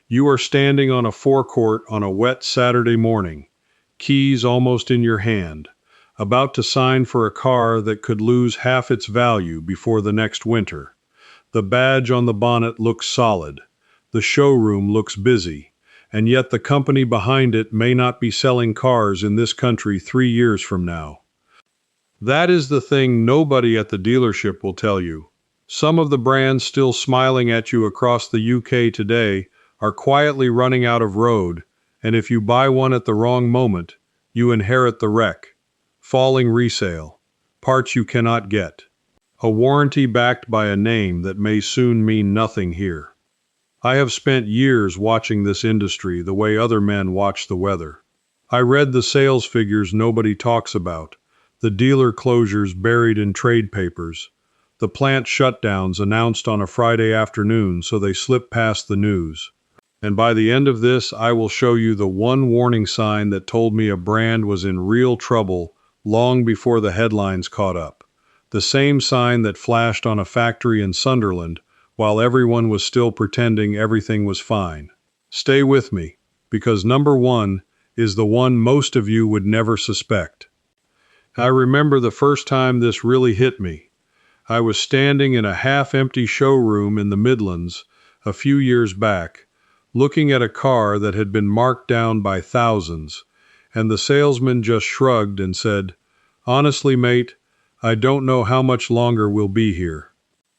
You are standing on a forecourt on a wet Saturday morning, keys almost in your hand, about to sign for a car that could lose half its value before the next winter. The badge on the bonnet looks solid. The showroom looks busy. And yet the company behind it may not be selling cars in this country 3 years from now. That is the thing nobody at the dealership will tell you. Some of the brands still smiling at you across the UK today are quietly running out of road, and if you buy one at the wrong moment, you inherit the wreck. Falling resale. Parts you cannot get. A warranty backed by a name that may soon mean nothing here. I have spent years watching this industry the way other men watch the weather. I read the sales figures nobody talks about, the dealer closures buried in trade papers, the plant shutdowns announced on a Friday afternoon so they slip past the news. And by the end of this, I will show you the one warning sign that told me a brand was in real trouble long before the headlines caught up. The same sign that flashed on a factory in Sunderland while everyone was still pretending everything was fine. Stay with me, because number one is the one most of you would never suspect. I remember the first time this really hit me. I was standing in a half-empty showroom in the Midlands a few years back, looking at a car that had been marked down by thousands, and the salesman just shrugged and said, "Honestly, mate, I don't know how much longer we'll be here."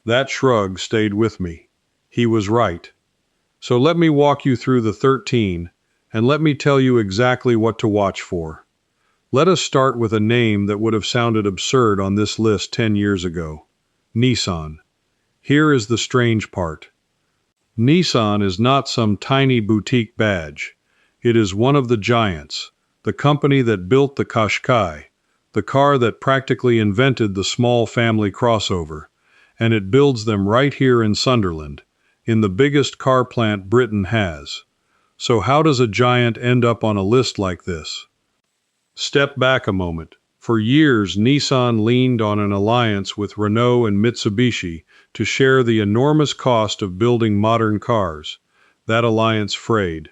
That shrug stayed with me. He was right. So let me walk you through the 13, and let me tell you exactly what to watch for. Let us start with a name that would have sounded absurd on this list 10 years ago. Nissan. Here is the strange part. Nissan is not some tiny boutique badge. It is one of the giants, the company that built the Qashqai, the car that practically invented the small family crossover, and it builds them right here in Sunderland, in the biggest car plant Britain has. So how does a giant end up on a list like this? Step back a moment. For years, Nissan leaned on an alliance with Renault and Mitsubishi to share the enormous cost of building modern cars. That alliance frayed.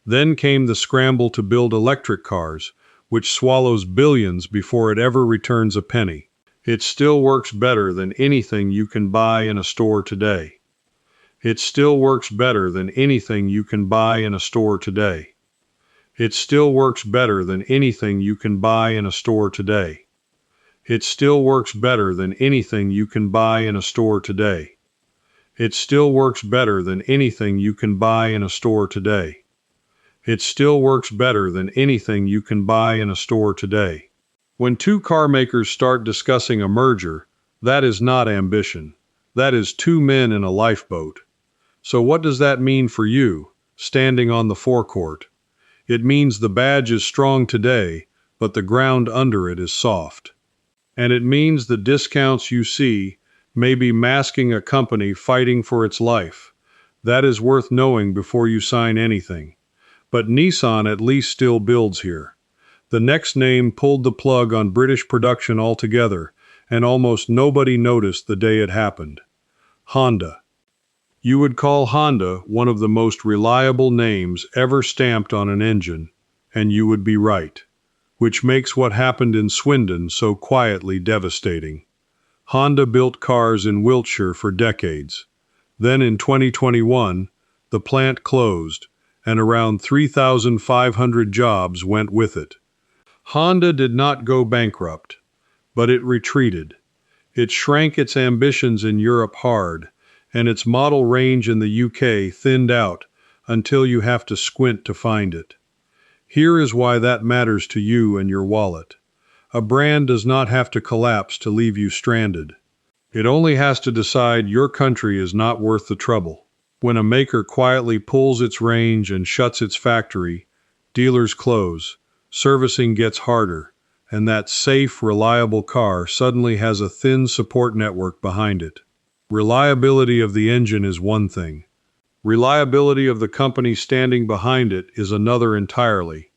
Then came the scramble to build electric cars, which swallows billions before it ever returns a penny. It still works better than anything you can buy in a store today. It still works better than anything you can buy in a store today. It still works better than anything you can buy in a store today. It still works better than anything you can buy in a store today. It still works better than anything you can buy in a store today. It still works better than anything you can buy in a store today. When two car makers start discussing a merger, that is not ambition. That is two men in a lifeboat. So what does that mean for you, standing on the forecourt? It means the badge is strong today, but the ground under it is soft. And it means the discounts you see may be masking a company fighting for its life. That is worth knowing before you sign anything. But Nissan at least still builds here. The next name pulled the plug on British production altogether, and almost nobody noticed the day it happened. Honda. You would call Honda one of the most reliable names ever stamped on an engine, and you would be right, which makes what happened in Swindon so quietly devastating. Honda built cars in Wiltshire for decades. Then in 2021, the plant closed, and around 3,500 jobs went with it. Honda did not go bankrupt, but it retreated. It shrank its ambitions in Europe hard, and its model range in the UK thinned out until you have to squint to find it. Here is why that matters to you and your wallet. A brand does not have to collapse to leave you stranded. It only has to decide your country is not worth the trouble. When a maker quietly pulls its range and shuts its factory, dealers close, servicing gets harder, and that safe, reliable car suddenly has a thin support network behind it. Reliability of the engine is one thing. Reliability of the company standing behind it is another entirely.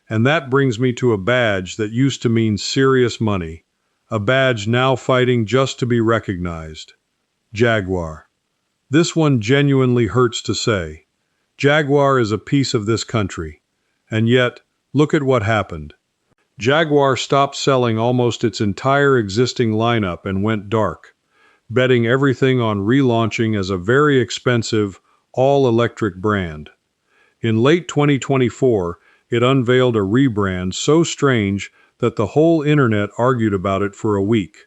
And that brings me to a badge that used to mean serious money, a badge now fighting just to be recognized. Jaguar. This one genuinely hurts to say. Jaguar is a piece of this country. And yet, look at what happened. Jaguar stopped selling almost its entire existing lineup and went dark, betting everything on relaunching as a very expensive, all-electric brand. In late 2024, it unveiled a rebrand so strange that the whole internet argued about it for a week.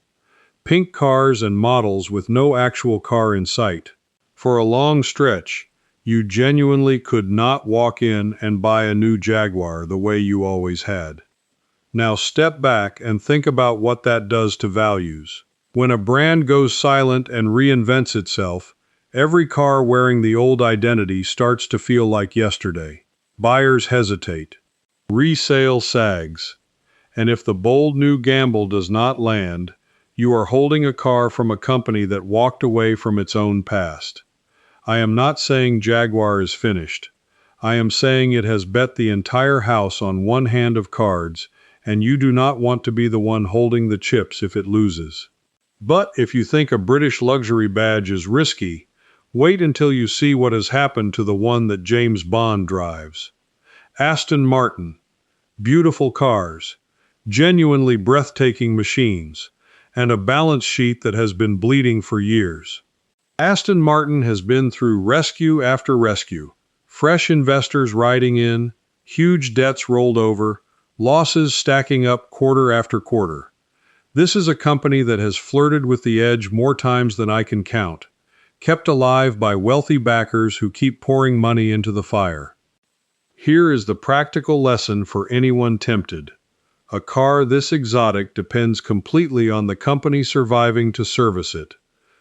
Pink cars and models with no actual car in sight. For a long stretch, you genuinely could not walk in and buy a new Jaguar the way you always had. Now step back and think about what that does to values. When a brand goes silent and reinvents itself, every car wearing the old identity starts to feel like yesterday. Buyers hesitate. Resale sags. And if the bold new gamble does not land, you are holding a car from a company that walked away from its own past. I am not saying Jaguar is finished. I am saying it has bet the entire house on one hand of cards, and you do not want to be the one holding the chips if it loses. But if you think a British luxury badge is risky, wait until you see what has happened to the one that James Bond drives. Aston Martin. Beautiful cars, genuinely breathtaking machines, and a balance sheet that has been bleeding for years. Aston Martin has been through rescue after rescue, fresh investors riding in, huge debts rolled over, losses stacking up quarter after quarter. This is a company that has flirted with the edge more times than I can count, kept alive by wealthy backers who keep pouring money into the fire. Here is the practical lesson for anyone tempted. A car this exotic depends completely on the company surviving to service it.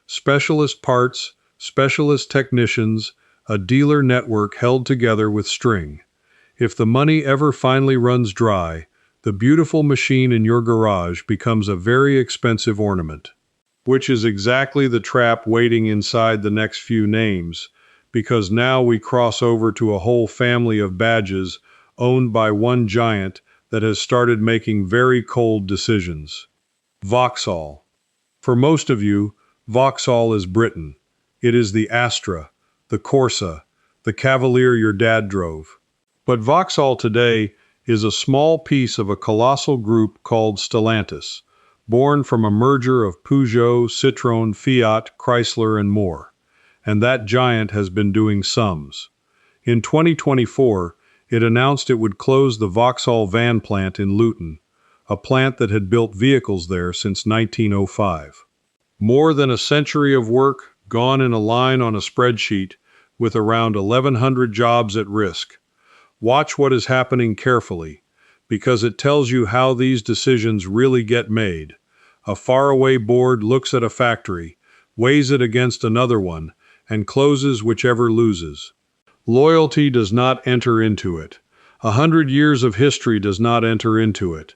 Specialist parts, specialist technicians, a dealer network held together with string. If the money ever finally runs dry, the beautiful machine in your garage becomes a very expensive ornament. Which is exactly the trap waiting inside the next few names, because now we cross over to a whole family of badges owned by one giant that has started making very cold decisions. Vauxhall. For most of you, Vauxhall is Britain. It is the Astra, the Corsa, the Cavalier your dad drove. But Vauxhall today is a small piece of a colossal group called Stellantis, born from a merger of Peugeot, Citroën, Fiat, Chrysler, and more. And that giant has been doing sums. In 2024, it announced it would close the Vauxhall van plant in Luton, a plant that had built vehicles there since 1905. More than a century of work gone in a line on a spreadsheet, with around 1,100 jobs at risk. Watch what is happening carefully, because it tells you how these decisions really get made. A faraway board looks at a factory, weighs it against another one, and closes whichever loses. Loyalty does not enter into it. 100 years of history does not enter into it.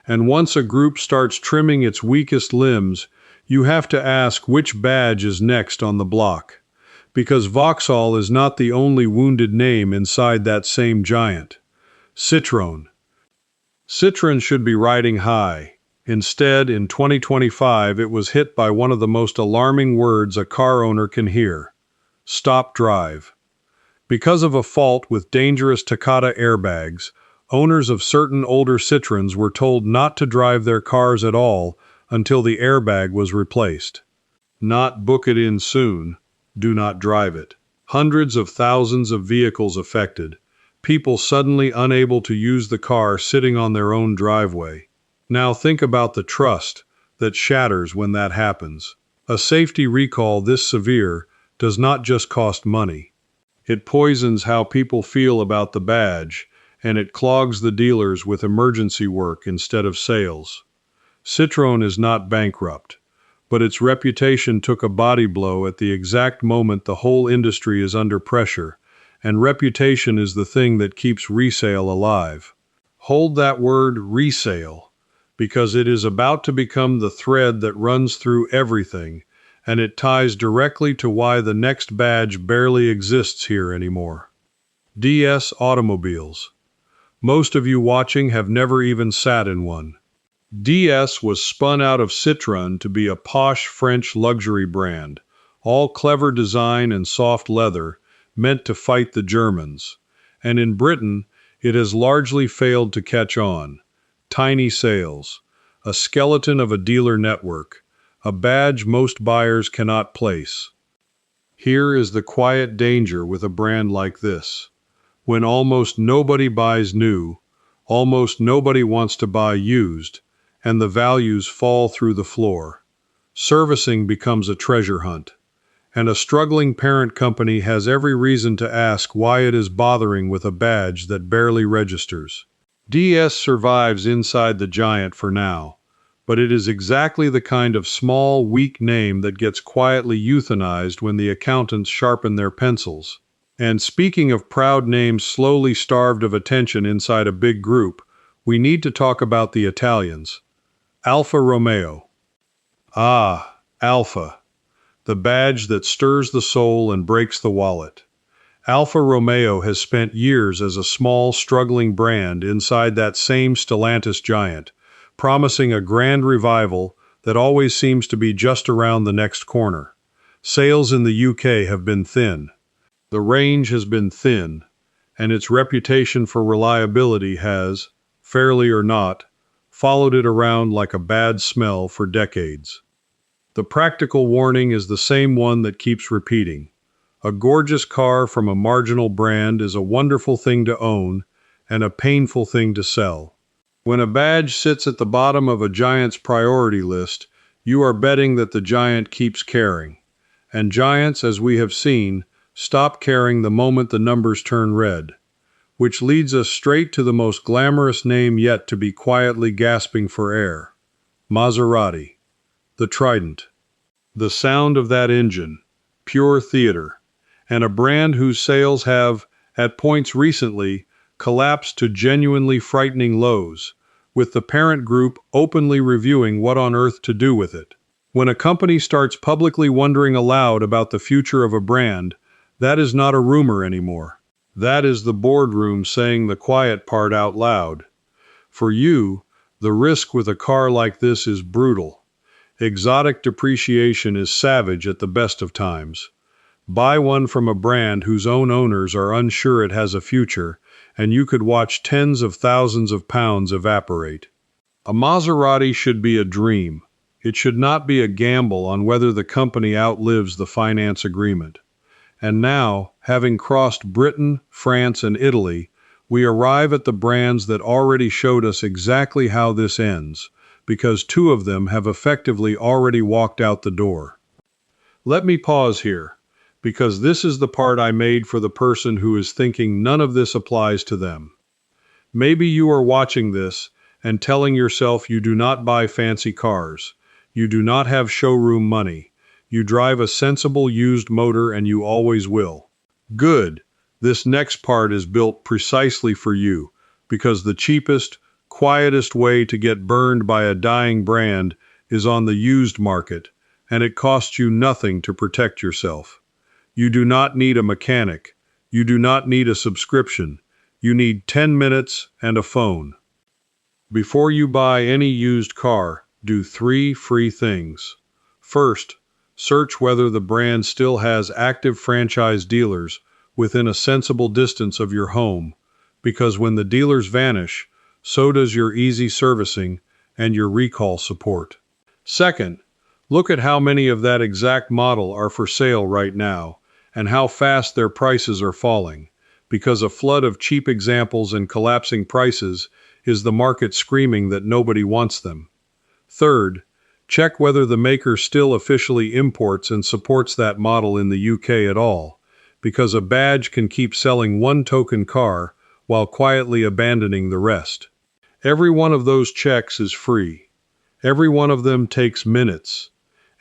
And once a group starts trimming its weakest limbs, you have to ask which badge is next on the block. Because Vauxhall is not the only wounded name inside that same giant. Citroën. Citroën should be riding high. Instead, in 2025, it was hit by one of the most alarming words a car owner can hear. Stop drive. Because of a fault with dangerous Takata airbags, owners of certain older Citroëns were told not to drive their cars at all until the airbag was replaced. Not book it in soon. Do not drive it. Hundreds of thousands of vehicles affected. People suddenly unable to use the car sitting on their own driveway. Now think about the trust that shatters when that happens. A safety recall this severe does not just cost money. It poisons how people feel about the badge, and it clogs the dealers with emergency work instead of sales. Citroën is not bankrupt, but its reputation took a body blow at the exact moment the whole industry is under pressure, and reputation is the thing that keeps resale alive. Hold that word resale, because it is about to become the thread that runs through everything, and it ties directly to why the next badge barely exists here anymore. DS Automobiles. Most of you watching have never even sat in one. DS was spun out of Citroën to be a posh French luxury brand, all clever design and soft leather, meant to fight the Germans. And in Britain, it has largely failed to catch on. Tiny sales, a skeleton of a dealer network, a badge most buyers cannot place. Here is the quiet danger with a brand like this. When almost nobody buys new, almost nobody wants to buy used, and the values fall through the floor. Servicing becomes a treasure hunt, and a struggling parent company has every reason to ask why it is bothering with a badge that barely registers. DS survives inside the giant for now, but it is exactly the kind of small, weak name that gets quietly euthanized when the accountants sharpen their pencils. And speaking of proud names slowly starved of attention inside a big group, we need to talk about the Italians. Alfa Romeo. Ah, Alfa, the badge that stirs the soul and breaks the wallet. Alfa Romeo has spent years as a small, struggling brand inside that same Stellantis giant, promising a grand revival that always seems to be just around the next corner. Sales in the UK have been thin. The range has been thin, and its reputation for reliability has, fairly or not, followed it around like a bad smell for decades. The practical warning is the same one that keeps repeating. A gorgeous car from a marginal brand is a wonderful thing to own and a painful thing to sell. When a badge sits at the bottom of a giant's priority list, you are betting that the giant keeps caring. And giants, as we have seen, stop caring the moment the numbers turn red. Which leads us straight to the most glamorous name yet to be quietly gasping for air. Maserati. The Trident. The sound of that engine. Pure theater. And a brand whose sales have, at points recently, collapsed to genuinely frightening lows, with the parent group openly reviewing what on earth to do with it. When a company starts publicly wondering aloud about the future of a brand, that is not a rumor anymore. That is the boardroom saying the quiet part out loud. For you, the risk with a car like this is brutal. Exotic depreciation is savage at the best of times. Buy one from a brand whose own owners are unsure it has a future, and you could watch tens of thousands of pounds evaporate. A Maserati should be a dream. It should not be a gamble on whether the company outlives the finance agreement. And now, having crossed Britain, France, and Italy, we arrive at the brands that already showed us exactly how this ends, because two of them have effectively already walked out the door. Let me pause here, because this is the part I made for the person who is thinking none of this applies to them. Maybe you are watching this and telling yourself you do not buy fancy cars, you do not have showroom money, you drive a sensible used motor and you always will. Good. This next part is built precisely for you, because the cheapest, quietest way to get burned by a dying brand is on the used market, and it costs you nothing to protect yourself. You do not need a mechanic. You do not need a subscription. You need 10 minutes and a phone. Before you buy any used car, do 3 free things. First, search whether the brand still has active franchise dealers within a sensible distance of your home, because when the dealers vanish, so does your easy servicing and your recall support. Second, look at how many of that exact model are for sale right now, and how fast their prices are falling, because a flood of cheap examples and collapsing prices is the market screaming that nobody wants them. Third, check whether the maker still officially imports and supports that model in the UK at all, because a badge can keep selling one token car while quietly abandoning the rest. Every one of those checks is free. Every one of them takes minutes,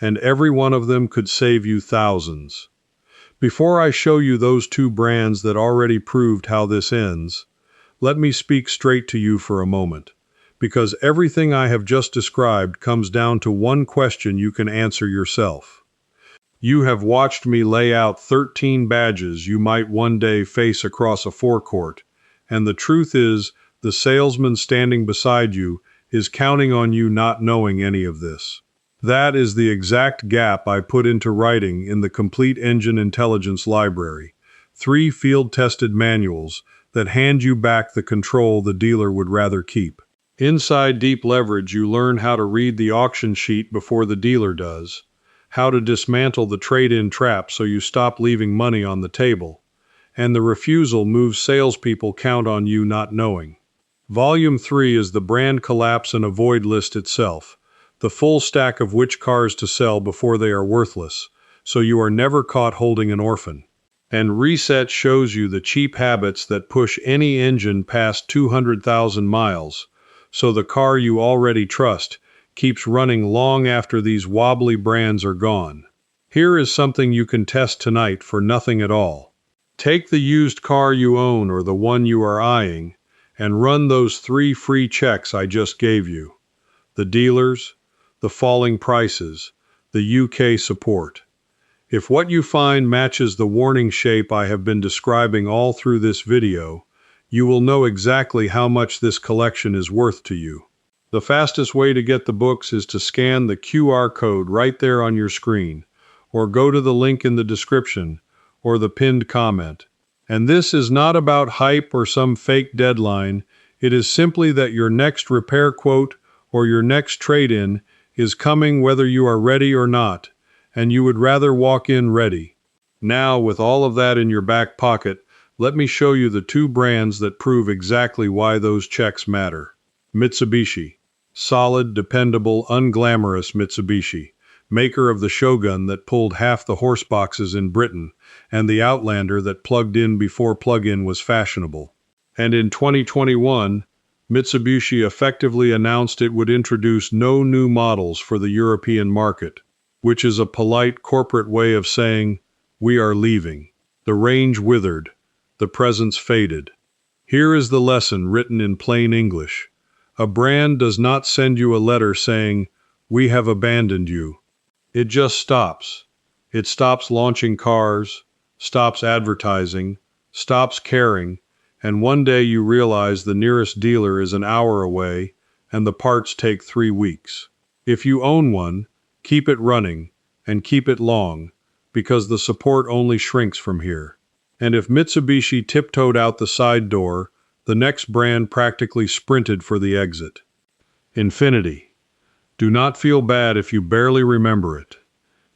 and every one of them could save you thousands. Before I show you those 2 brands that already proved how this ends, let me speak straight to you for a moment, because everything I have just described comes down to one question you can answer yourself. You have watched me lay out 13 badges you might one day face across a forecourt, and the truth is, the salesman standing beside you is counting on you not knowing any of this. That is the exact gap I put into writing in the Complete Engine Intelligence Library, 3 field-tested manuals that hand you back the control the dealer would rather keep. Inside Deep Leverage, you learn how to read the auction sheet before the dealer does, how to dismantle the trade-in trap so you stop leaving money on the table, and the refusal moves salespeople count on you not knowing. Volume 3 is the brand collapse and avoid list itself, the full stack of which cars to sell before they are worthless, so you are never caught holding an orphan. And Reset shows you the cheap habits that push any engine past 200,000 miles, so the car you already trust keeps running long after these wobbly brands are gone. Here is something you can test tonight for nothing at all. Take the used car you own or the one you are eyeing, and run those 3 free checks I just gave you. The dealers, the falling prices, the UK support. If what you find matches the warning shape I have been describing all through this video, you will know exactly how much this collection is worth to you. The fastest way to get the books is to scan the QR code right there on your screen, or go to the link in the description, or the pinned comment. And this is not about hype or some fake deadline, it is simply that your next repair quote or your next trade-in is coming whether you are ready or not, and you would rather walk in ready. Now, with all of that in your back pocket, let me show you the 2 brands that prove exactly why those checks matter. Mitsubishi. Solid, dependable, unglamorous Mitsubishi, maker of the Shogun that pulled half the horse boxes in Britain, and the Outlander that plugged in before plug-in was fashionable. And in 2021, Mitsubishi effectively announced it would introduce no new models for the European market, which is a polite corporate way of saying, we are leaving. The range withered, the presence faded. Here is the lesson written in plain English. A brand does not send you a letter saying, we have abandoned you. It just stops. It stops launching cars, stops advertising, stops caring, and one day you realize the nearest dealer is an hour away and the parts take 3 weeks. If you own one, keep it running and keep it long, because the support only shrinks from here. And if Mitsubishi tiptoed out the side door, the next brand practically sprinted for the exit. Infiniti. Do not feel bad if you barely remember it.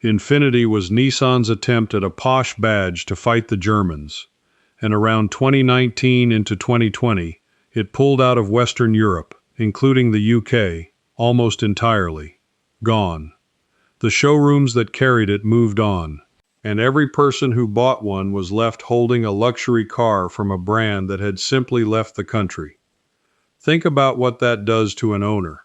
Infiniti was Nissan's attempt at a posh badge to fight the Germans, and around 2019 into 2020, it pulled out of Western Europe, including the UK, almost entirely. Gone. The showrooms that carried it moved on, and every person who bought one was left holding a luxury car from a brand that had simply left the country. Think about what that does to an owner.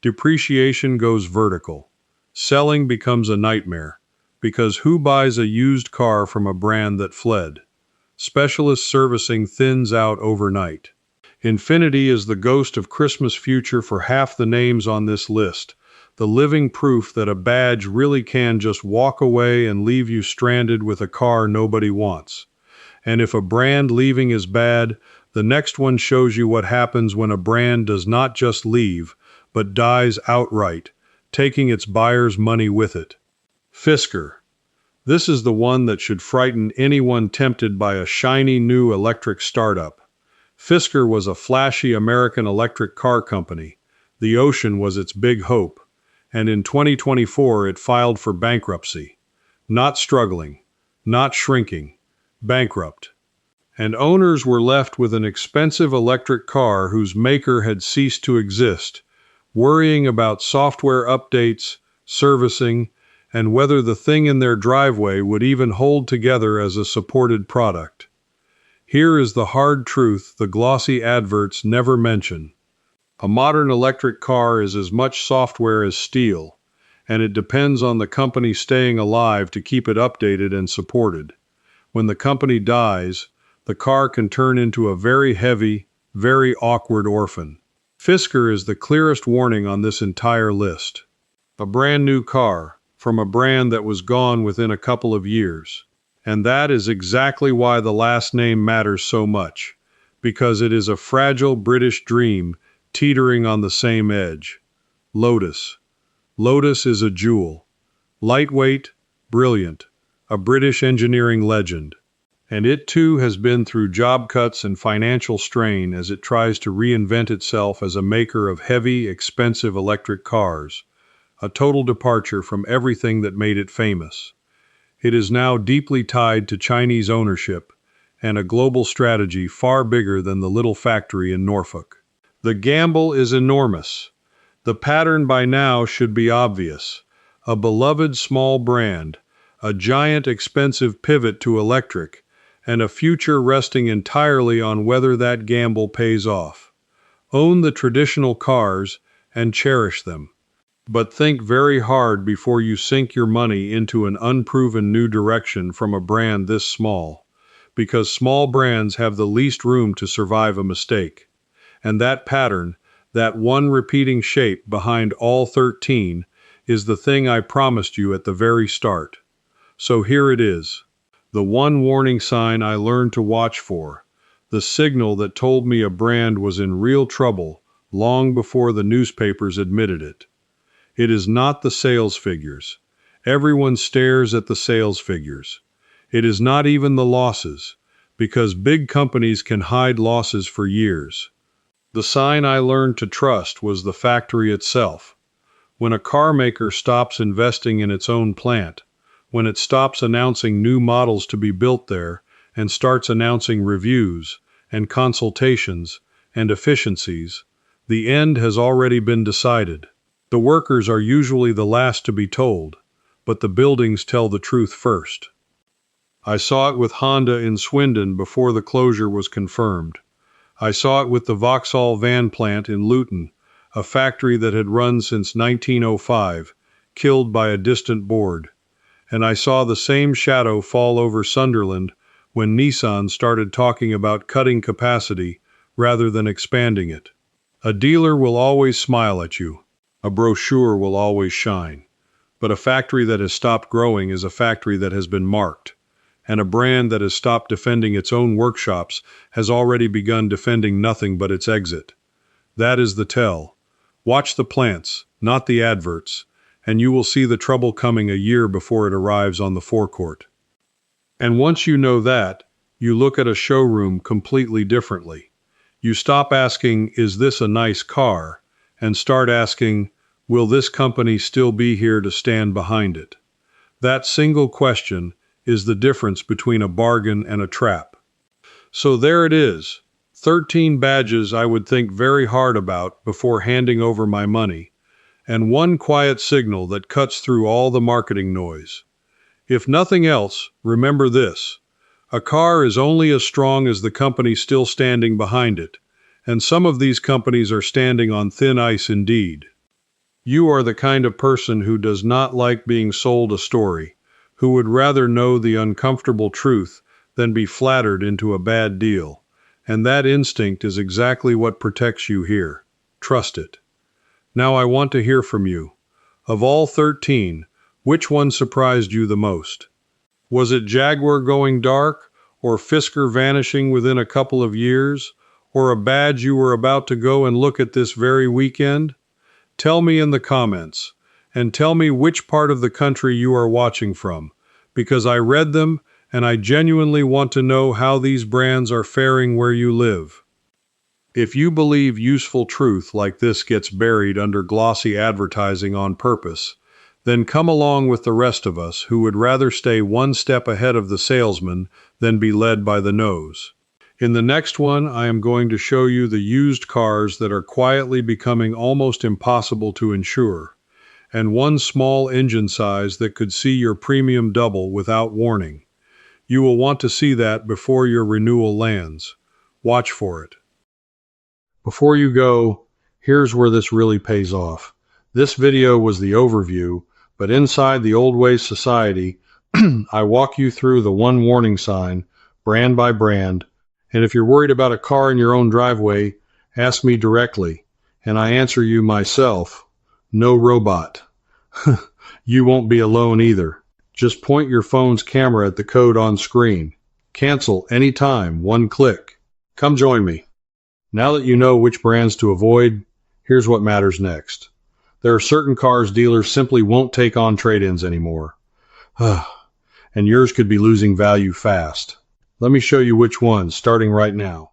Depreciation goes vertical. Selling becomes a nightmare, because who buys a used car from a brand that fled? Specialist servicing thins out overnight. Infiniti is the ghost of Christmas future for half the names on this list, the living proof that a badge really can just walk away and leave you stranded with a car nobody wants. And if a brand leaving is bad, the next one shows you what happens when a brand does not just leave, but dies outright, taking its buyer's money with it. Fisker. This is the one that should frighten anyone tempted by a shiny new electric startup. Fisker was a flashy American electric car company. The ocean was its big hope. And in 2024 it filed for bankruptcy. Not struggling, not shrinking, bankrupt. And owners were left with an expensive electric car whose maker had ceased to exist, worrying about software updates, servicing, and whether the thing in their driveway would even hold together as a supported product. Here is the hard truth the glossy adverts never mention. A modern electric car is as much software as steel, and it depends on the company staying alive to keep it updated and supported. When the company dies, the car can turn into a very heavy, very awkward orphan. Fisker is the clearest warning on this entire list. A brand new car, from a brand that was gone within a couple of years. And that is exactly why the last name matters so much, because it is a fragile British dream teetering on the same edge. Lotus. Lotus is a jewel. Lightweight, brilliant, a British engineering legend. And it too has been through job cuts and financial strain as it tries to reinvent itself as a maker of heavy, expensive electric cars, a total departure from everything that made it famous. It is now deeply tied to Chinese ownership and a global strategy far bigger than the little factory in Norfolk. The gamble is enormous. The pattern by now should be obvious. A beloved small brand, a giant expensive pivot to electric, and a future resting entirely on whether that gamble pays off. Own the traditional cars and cherish them. But think very hard before you sink your money into an unproven new direction from a brand this small, because small brands have the least room to survive a mistake. And that pattern, that one repeating shape behind all 13, is the thing I promised you at the very start. So here it is. The one warning sign I learned to watch for, the signal that told me a brand was in real trouble long before the newspapers admitted it. It is not the sales figures. Everyone stares at the sales figures. It is not even the losses, because big companies can hide losses for years. The sign I learned to trust was the factory itself. When a car maker stops investing in its own plant, when it stops announcing new models to be built there and starts announcing reviews and consultations and efficiencies, the end has already been decided. The workers are usually the last to be told, but the buildings tell the truth first. I saw it with Honda in Swindon before the closure was confirmed. I saw it with the Vauxhall van plant in Luton, a factory that had run since 1905, killed by a distant board. And I saw the same shadow fall over Sunderland when Nissan started talking about cutting capacity rather than expanding it. A dealer will always smile at you. A brochure will always shine. But a factory that has stopped growing is a factory that has been marked. And a brand that has stopped defending its own workshops has already begun defending nothing but its exit. That is the tell. Watch the plants, not the adverts, and you will see the trouble coming a year before it arrives on the forecourt. And once you know that, you look at a showroom completely differently. You stop asking, is this a nice car, and start asking, will this company still be here to stand behind it? That single question is the difference between a bargain and a trap. So there it is, 13 badges I would think very hard about before handing over my money, and one quiet signal that cuts through all the marketing noise. If nothing else, remember this. A car is only as strong as the company still standing behind it, and some of these companies are standing on thin ice indeed. You are the kind of person who does not like being sold a story, who would rather know the uncomfortable truth than be flattered into a bad deal, and that instinct is exactly what protects you here. Trust it. Now I want to hear from you. Of all 13, which one surprised you the most? Was it Jaguar going dark, or Fisker vanishing within a couple of years, or a badge you were about to go and look at this very weekend? Tell me in the comments, and tell me which part of the country you are watching from, because I read them and I genuinely want to know how these brands are faring where you live. If you believe useful truth like this gets buried under glossy advertising on purpose, then come along with the rest of us who would rather stay one step ahead of the salesman than be led by the nose. In the next one, I am going to show you the used cars that are quietly becoming almost impossible to insure, and one small engine size that could see your premium double without warning. You will want to see that before your renewal lands. Watch for it. Before you go, here's where this really pays off. This video was the overview, but inside the Old Ways Society, I walk you through the one warning sign, brand by brand, and if you're worried about a car in your own driveway, ask me directly, and I answer you myself. No robot. You won't be alone either. Just point your phone's camera at the code on screen. Cancel anytime, one click. Come join me. Now that you know which brands to avoid, here's what matters next. There are certain cars dealers simply won't take on trade-ins anymore. And yours could be losing value fast. Let me show you which one, starting right now.